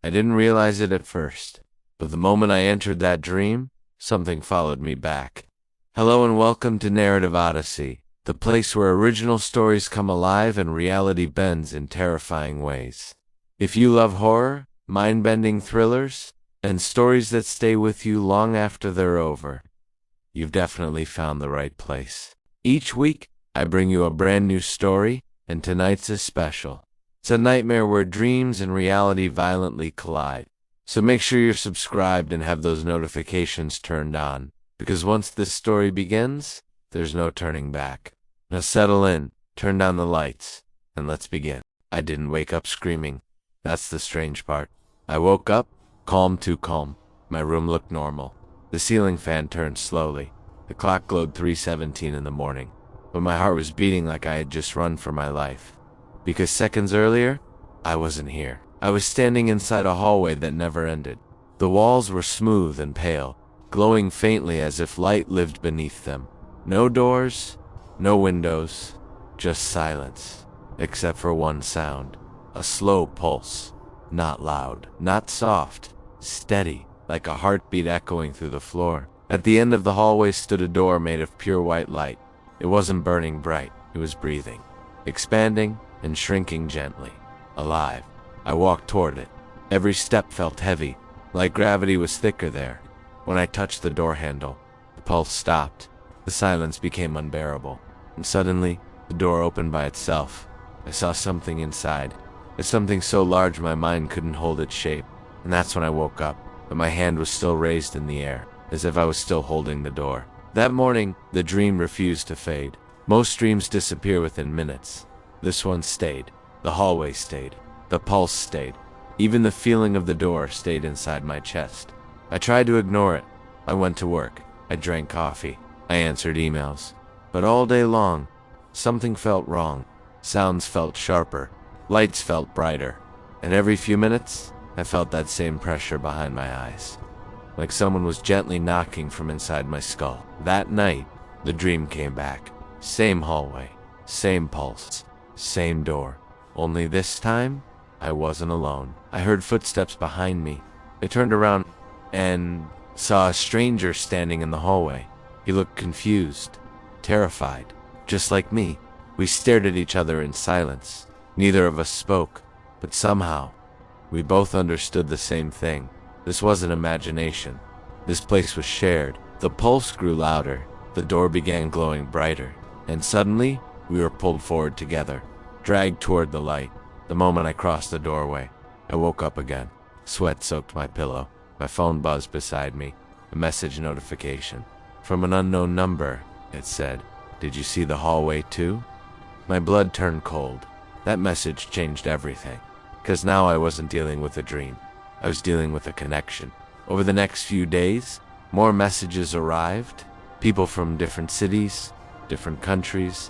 I didn't realize it at first, but the moment I entered that dream, something followed me back. Hello and welcome to Narrative Odyssey, the place where original stories come alive and reality bends in terrifying ways. If you love horror, mind-bending thrillers, and stories that stay with you long after they're over, you've definitely found the right place. Each week, I bring you a brand new story, and tonight's is special. It's a nightmare where dreams and reality violently collide. So make sure you're subscribed and have those notifications turned on, because once this story begins, there's no turning back. Now settle in, turn down the lights, and let's begin. I didn't wake up screaming. That's the strange part. I woke up, calm, too calm. My room looked normal. The ceiling fan turned slowly. The clock glowed 3:17 in the morning, but my heart was beating like I had just run for my life. Because seconds earlier, I wasn't here. I was standing inside a hallway that never ended. The walls were smooth and pale, glowing faintly as if light lived beneath them. No doors, no windows, just silence, except for one sound. A slow pulse. Not loud, not soft, steady, like a heartbeat echoing through the floor. At the end of the hallway stood a door made of pure white light. It wasn't burning bright, it was breathing, expanding and shrinking gently, alive. I walked toward it. Every step felt heavy, like gravity was thicker there. When I touched the door handle, the pulse stopped. The silence became unbearable, and suddenly, the door opened by itself. I saw something inside. It's something so large my mind couldn't hold its shape, and that's when I woke up, but my hand was still raised in the air, as if I was still holding the door. That morning, the dream refused to fade. Most dreams disappear within minutes. This one stayed. The hallway stayed. The pulse stayed. Even the feeling of the door stayed inside my chest. I tried to ignore it. I went to work. I drank coffee. I answered emails. But all day long, something felt wrong. Sounds felt sharper. Lights felt brighter. And every few minutes, I felt that same pressure behind my eyes, like someone was gently knocking from inside my skull. That night, the dream came back. Same hallway, same pulse, same door. Only this time, I wasn't alone. I heard footsteps behind me. I turned around and saw a stranger standing in the hallway. He looked confused, terrified, just like me. We stared at each other in silence. Neither of us spoke, but somehow, we both understood the same thing. This wasn't imagination. This place was shared. The pulse grew louder. The door began glowing brighter. And suddenly, we were pulled forward together, dragged toward the light. The moment I crossed the doorway, I woke up again. Sweat soaked my pillow. My phone buzzed beside me. A message notification. From an unknown number, it said, "Did you see the hallway too?" My blood turned cold. That message changed everything. Because now I wasn't dealing with a dream. I was dealing with a connection. Over the next few days, more messages arrived. People from different cities, different countries,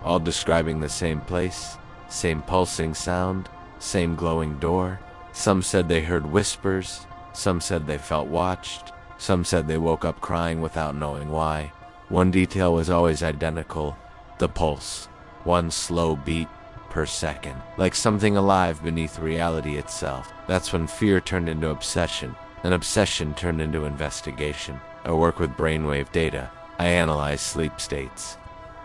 all describing the same place, same pulsing sound, same glowing door. Some said they heard whispers. Some said they felt watched. Some said they woke up crying without knowing why. One detail was always identical: the pulse. One slow beat per second, like something alive beneath reality itself. That's when fear turned into obsession, and obsession turned into investigation. I work with brainwave data. I analyze sleep states.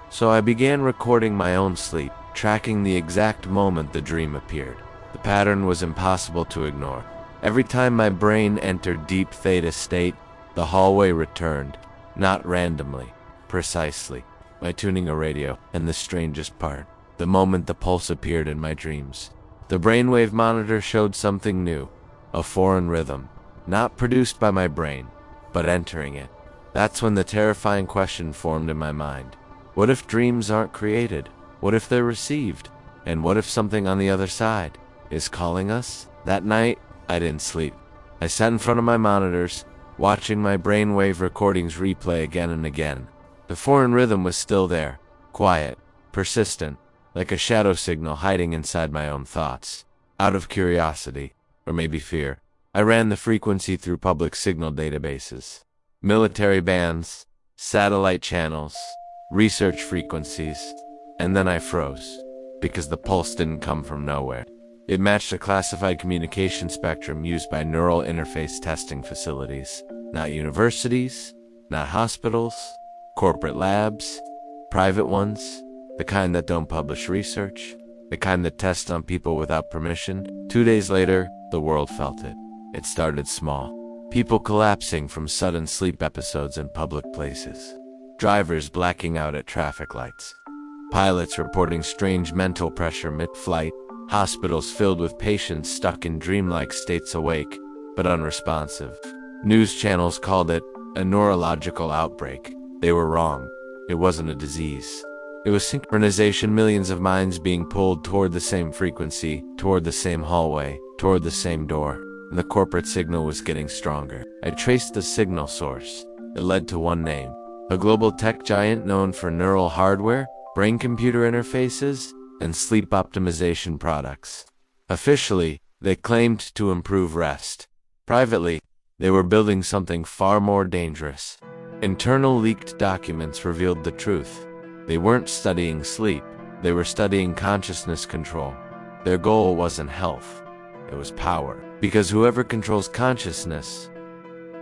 So I began recording my own sleep, tracking the exact moment the dream appeared. The pattern was impossible to ignore. Every time my brain entered deep theta state, the hallway returned, not randomly, precisely, by tuning a radio. And the strangest part, the moment the pulse appeared in my dreams, the brainwave monitor showed something new, a foreign rhythm, not produced by my brain, but entering it. That's when the terrifying question formed in my mind. What if dreams aren't created? What if they're received? And what if something on the other side is calling us? That night, I didn't sleep. I sat in front of my monitors, watching my brainwave recordings replay again and again. The foreign rhythm was still there, quiet, persistent, like a shadow signal hiding inside my own thoughts. Out of curiosity, or maybe fear, I ran the frequency through public signal databases, military bands, satellite channels, research frequencies, and then I froze, because the pulse didn't come from nowhere. It matched a classified communication spectrum used by neural interface testing facilities. Not universities, not hospitals, corporate labs, private ones, the kind that don't publish research, the kind that test on people without permission. 2 days later, the world felt it. It started small. People collapsing from sudden sleep episodes in public places. Drivers blacking out at traffic lights. Pilots reporting strange mental pressure mid-flight. Hospitals filled with patients stuck in dreamlike states, awake but unresponsive. News channels called it a neurological outbreak. They were wrong. It wasn't a disease. It was synchronization, millions of minds being pulled toward the same frequency, toward the same hallway, toward the same door. And the corporate signal was getting stronger. I traced the signal source. It led to one name. A global tech giant known for neural hardware, brain-computer interfaces, and sleep optimization products. Officially, they claimed to improve rest. Privately, they were building something far more dangerous. Internal leaked documents revealed the truth. They weren't studying sleep. They were studying consciousness control. Their goal wasn't health. It was power. Because whoever controls consciousness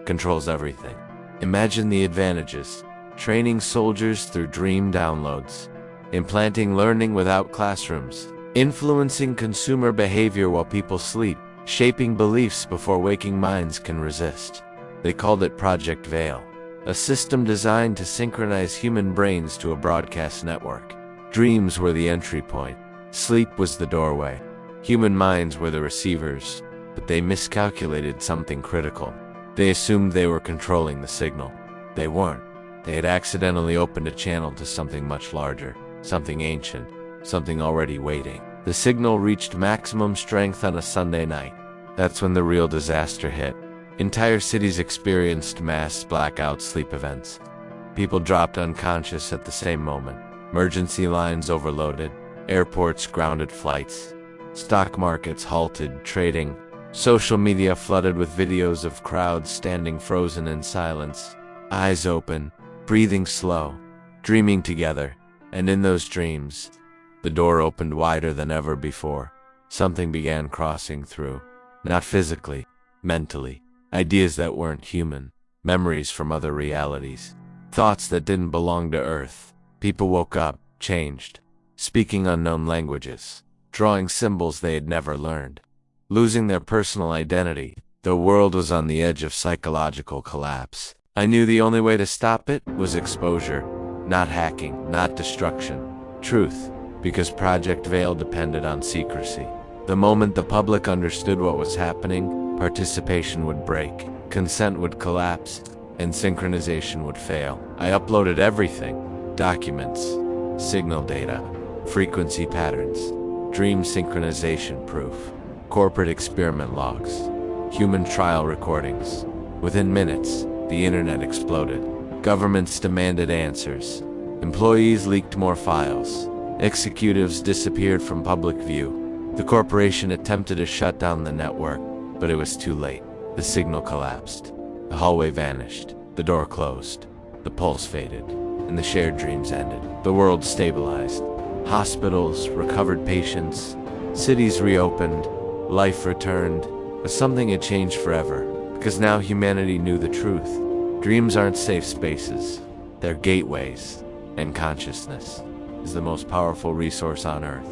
controls everything. Imagine the advantages. Training soldiers through dream downloads. Implanting learning without classrooms. Influencing consumer behavior while people sleep. Shaping beliefs before waking minds can resist. They called it Project Veil. A system designed to synchronize human brains to a broadcast network. Dreams were the entry point. Sleep was the doorway. Human minds were the receivers, but they miscalculated something critical. They assumed they were controlling the signal. They weren't. They had accidentally opened a channel to something much larger, something ancient, something already waiting. The signal reached maximum strength on a Sunday night. That's when the real disaster hit. Entire cities experienced mass blackout sleep events. People dropped unconscious at the same moment. Emergency lines overloaded. Airports grounded flights. Stock markets halted trading. Social media flooded with videos of crowds standing frozen in silence, eyes open, breathing slow, dreaming together. And in those dreams, the door opened wider than ever before. Something began crossing through. Not physically, mentally. Ideas that weren't human. Memories from other realities. Thoughts that didn't belong to Earth. People woke up, changed, speaking unknown languages, drawing symbols they had never learned, losing their personal identity. The world was on the edge of psychological collapse. I knew the only way to stop it was exposure. Not hacking, not destruction. Truth. Because Project Veil depended on secrecy. The moment the public understood what was happening, participation would break, consent would collapse, and synchronization would fail. I uploaded everything. Documents, signal data, frequency patterns, dream synchronization proof, corporate experiment logs, human trial recordings. Within minutes, the internet exploded. Governments demanded answers. Employees leaked more files. Executives disappeared from public view. The corporation attempted to shut down the network, but it was too late. The signal collapsed. The hallway vanished. The door closed. The pulse faded. And the shared dreams ended. The world stabilized. Hospitals recovered patients. Cities reopened. Life returned. But something had changed forever. Because now humanity knew the truth. Dreams aren't safe spaces. They're gateways. And consciousness is the most powerful resource on Earth.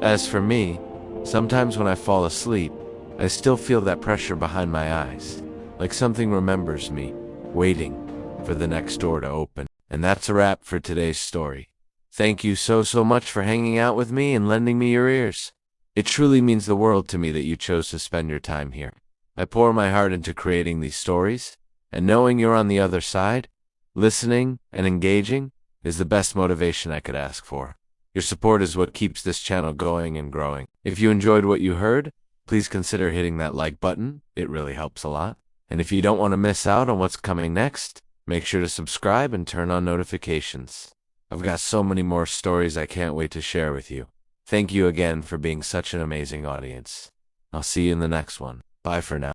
As for me, sometimes when I fall asleep, I still feel that pressure behind my eyes, like something remembers me, waiting for the next door to open. And that's a wrap for today's story. Thank you so much for hanging out with me and lending me your ears. It truly means the world to me that you chose to spend your time here. I pour my heart into creating these stories, and knowing you're on the other side, listening and engaging, is the best motivation I could ask for. Your support is what keeps this channel going and growing. If you enjoyed what you heard, please consider hitting that like button. It really helps a lot. And if you don't want to miss out on what's coming next, make sure to subscribe and turn on notifications. I've got so many more stories I can't wait to share with you. Thank you again for being such an amazing audience. I'll see you in the next one. Bye for now.